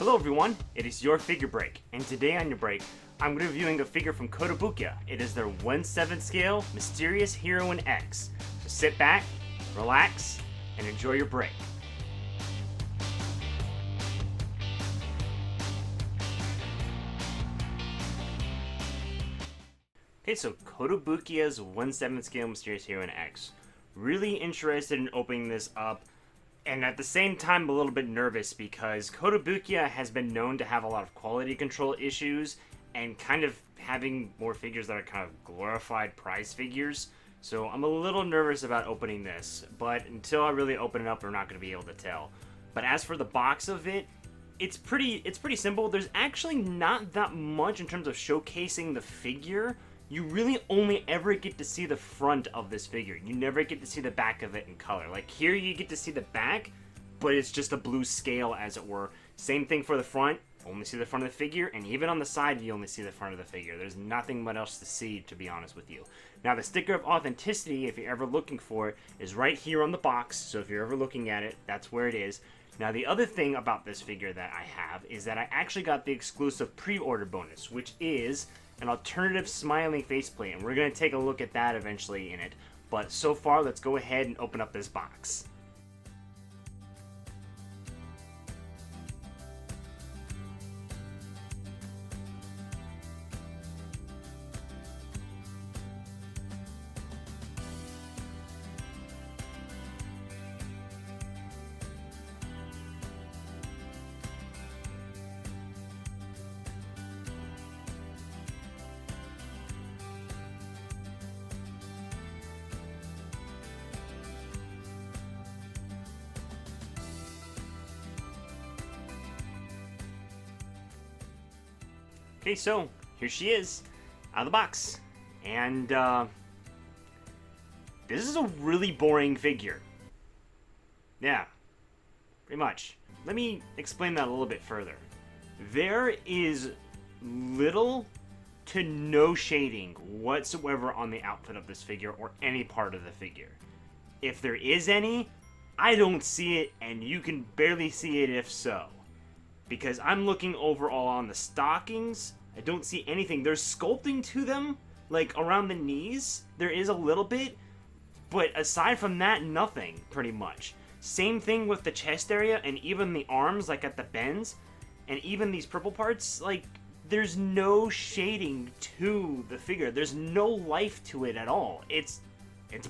Hello everyone, it is your figure break, and today on your break, I'm going to be reviewing a figure from Kotobukiya. It is their 1/7 scale Mysterious Heroine X. So sit back, relax, and enjoy your break. Okay, so Kotobukiya's 1/7 scale Mysterious Heroine X. Really interested in opening this up. And at the same time, a little bit nervous because Kotobukiya has been known to have a lot of quality control issues and kind of having more figures that are kind of glorified prize figures. So I'm a little nervous about opening this, but until I really open it up, we're not going to be able to tell. But as for the box of it, it's pretty simple. There's actually not that much in terms of showcasing the figure. You really only ever get to see the front of this figure. You never get to see the back of it in color. Like here you get to see the back, but it's just a blue scale as it were. Same thing for the front, only see the front of the figure, and even on the side you only see the front of the figure. There's nothing much else to see, to be honest with you. Now the sticker of authenticity, if you're ever looking for it, is right here on the box, so if you're ever looking at it, that's where it is. Now the other thing about this figure that I have is that I actually got the exclusive pre-order bonus, which is an alternative smiling faceplate, and we're going to take a look at that eventually in it. But so far, let's go ahead and open up this box. Okay, so here she is, out of the box. And this is a really boring figure. Yeah, pretty much. Let me explain that a little bit further. There is little to no shading whatsoever on the outfit of this figure or any part of the figure. If there is any, I don't see it, and you can barely see it if so. Because I'm looking overall on the stockings, I don't see anything. There's sculpting to them, like around the knees. There is a little bit, but aside from that, nothing, pretty much. Same thing with the chest area and even the arms, like at the bends, and even these purple parts, like there's no shading to the figure. There's no life to it at all. It's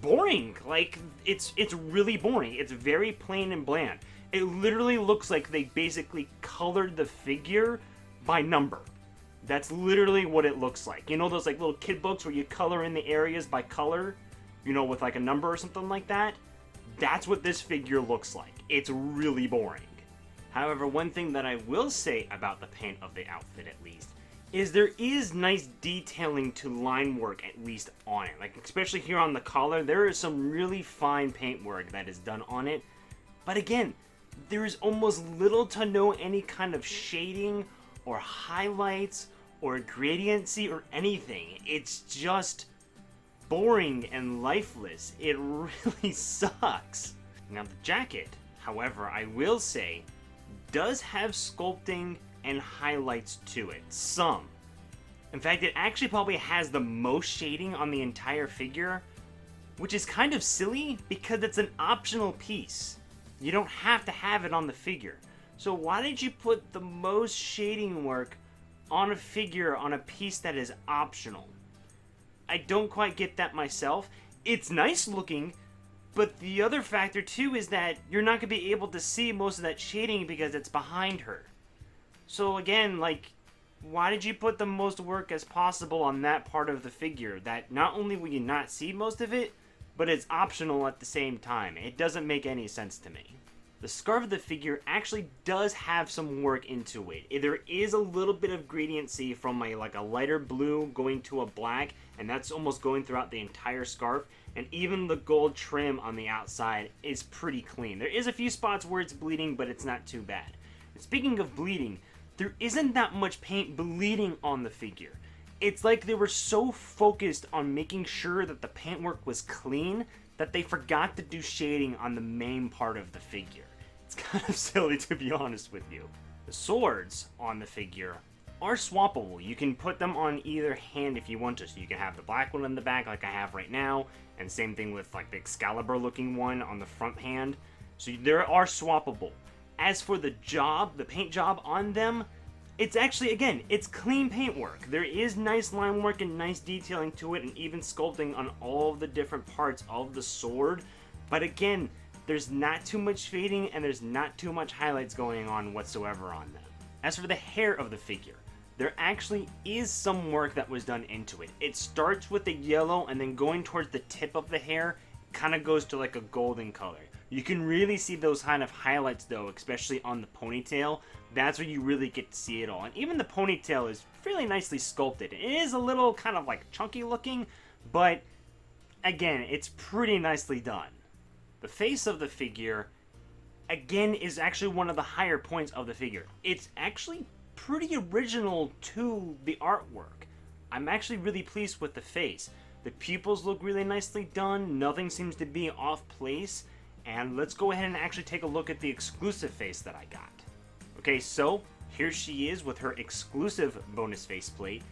boring. Like it's really boring. It's very plain and bland. It literally looks like they basically colored the figure by number. That's literally what it looks like. You know those like little kid books where you color in the areas by color? You know, with like a number or something like that? That's what this figure looks like. It's really boring. However, one thing that I will say about the paint of the outfit at least, is there is nice detailing to line work at least on it. Like especially here on the collar, there is some really fine paint work that is done on it. But again, there is almost little to no any kind of shading or highlights or gradiency or anything. It's just boring and lifeless. It really sucks. Now the jacket, however, I will say, does have sculpting and highlights to it. Some. In fact, it actually probably has the most shading on the entire figure, which is kind of silly because it's an optional piece. You don't have to have it on the figure. So why did you put the most shading work on a figure on a piece that is optional? I don't quite get that myself. It's nice looking, but the other factor too is that you're not going to be able to see most of that shading because it's behind her. So again, like, why did you put the most work as possible on that part of the figure that not only will you not see most of it, but it's optional at the same time? It doesn't make any sense to me. The scarf of the figure actually does have some work into it. There is a little bit of gradiency from a lighter blue going to a black, and that's almost going throughout the entire scarf. And even the gold trim on the outside is pretty clean. There is a few spots where it's bleeding, but it's not too bad. And speaking of bleeding, there isn't that much paint bleeding on the figure. It's like they were so focused on making sure that the paintwork was clean that they forgot to do shading on the main part of the figure. It's kind of silly, to be honest with you. The swords on the figure are swappable. You can put them on either hand if you want to. So you can have the black one in the back like I have right now, and same thing with like the Excalibur looking one on the front hand. So there are swappable. As for the job, the paint job on them, it's actually, again, it's clean paintwork. There is nice line work and nice detailing to it, and even sculpting on all of the different parts of the sword. But again, there's not too much fading and there's not too much highlights going on whatsoever on them. As for the hair of the figure, there actually is some work that was done into it. It starts with the yellow and then going towards the tip of the hair, kind of goes to like a golden color. You can really see those kind of highlights though, especially on the ponytail. That's where you really get to see it all. And even the ponytail is fairly nicely sculpted. It is a little kind of like chunky looking, but again, it's pretty nicely done. The face of the figure, again, is actually one of the higher points of the figure. It's actually pretty original to the artwork. I'm actually really pleased with the face. The pupils look really nicely done. Nothing seems to be off place. And let's go ahead and actually take a look at the exclusive face that I got. Okay, so here she is with her exclusive bonus faceplate.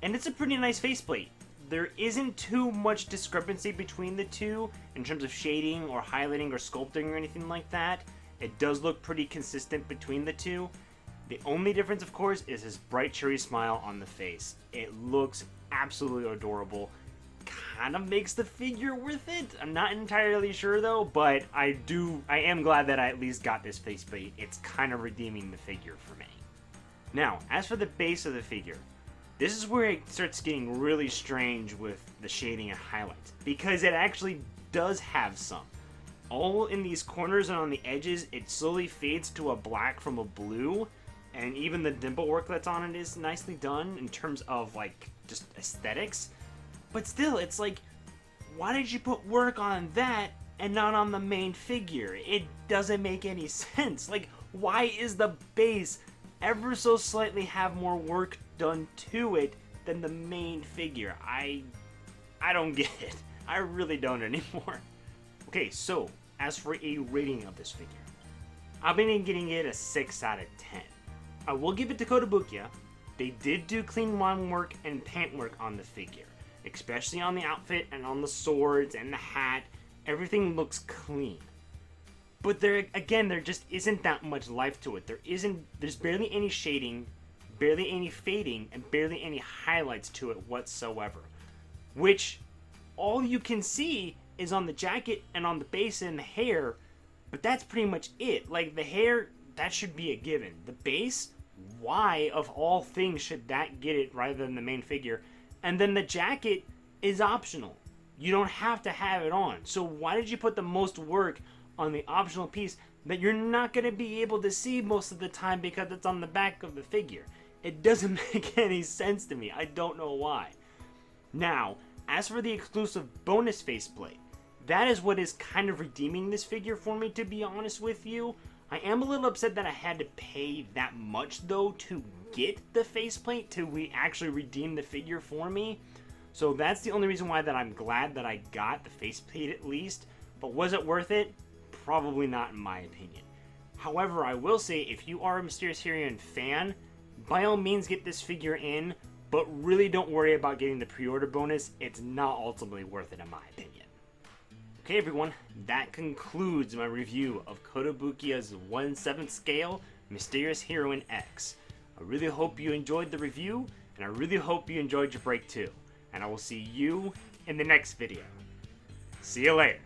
And it's a pretty nice faceplate. There isn't too much discrepancy between the two in terms of shading or highlighting or sculpting or anything like that. It does look pretty consistent between the two. The only difference, of course, is his bright cherry smile on the face. It looks absolutely adorable. Kind of makes the figure worth it. I'm not entirely sure though, but I am glad that I at least got this faceplate. It's kind of redeeming the figure for me. Now, as for the base of the figure, this is where it starts getting really strange with the shading and highlights, because it actually does have some. All in these corners and on the edges, it slowly fades to a black from a blue, and even the dimple work that's on it is nicely done in terms of like just aesthetics. But still, it's like, why did you put work on that and not on the main figure? It doesn't make any sense. Like, why is the base ever so slightly have more work done to it than the main figure? I don't get it. I really don't anymore. Okay, so as for a rating of this figure, I've been getting it a 6 out of 10. I will give it to Kotobukiya. They did do clean line work and paint work on the figure, especially on the outfit and on the swords and the hat. Everything looks clean. But there just isn't that much life to it. There's barely any shading, barely any fading, and barely any highlights to it whatsoever. Which all you can see is on the jacket and on the base and the hair, but that's pretty much it. Like the hair, that should be a given. The base, why of all things should that get it rather than the main figure? And then the jacket is optional. You don't have to have it on. So why did you put the most work on the optional piece that you're not going to be able to see most of the time because it's on the back of the figure? It doesn't make any sense to me. I don't know why. Now, as for the exclusive bonus faceplate, that is what is kind of redeeming this figure for me, to be honest with you. I am a little upset that I had to pay that much, though, to get the faceplate to actually redeem the figure for me. So that's the only reason why that I'm glad that I got the faceplate at least. But was it worth it? Probably not, in my opinion. However, I will say, if you are a Mysterious Heroine fan, by all means get this figure in, but really don't worry about getting the pre-order bonus. It's not ultimately worth it, in my opinion. Okay, everyone, that concludes my review of Kotobukiya's 1/7 scale Mysterious Heroine X. I really hope you enjoyed the review, and I really hope you enjoyed your break too. And I will see you in the next video. See you later.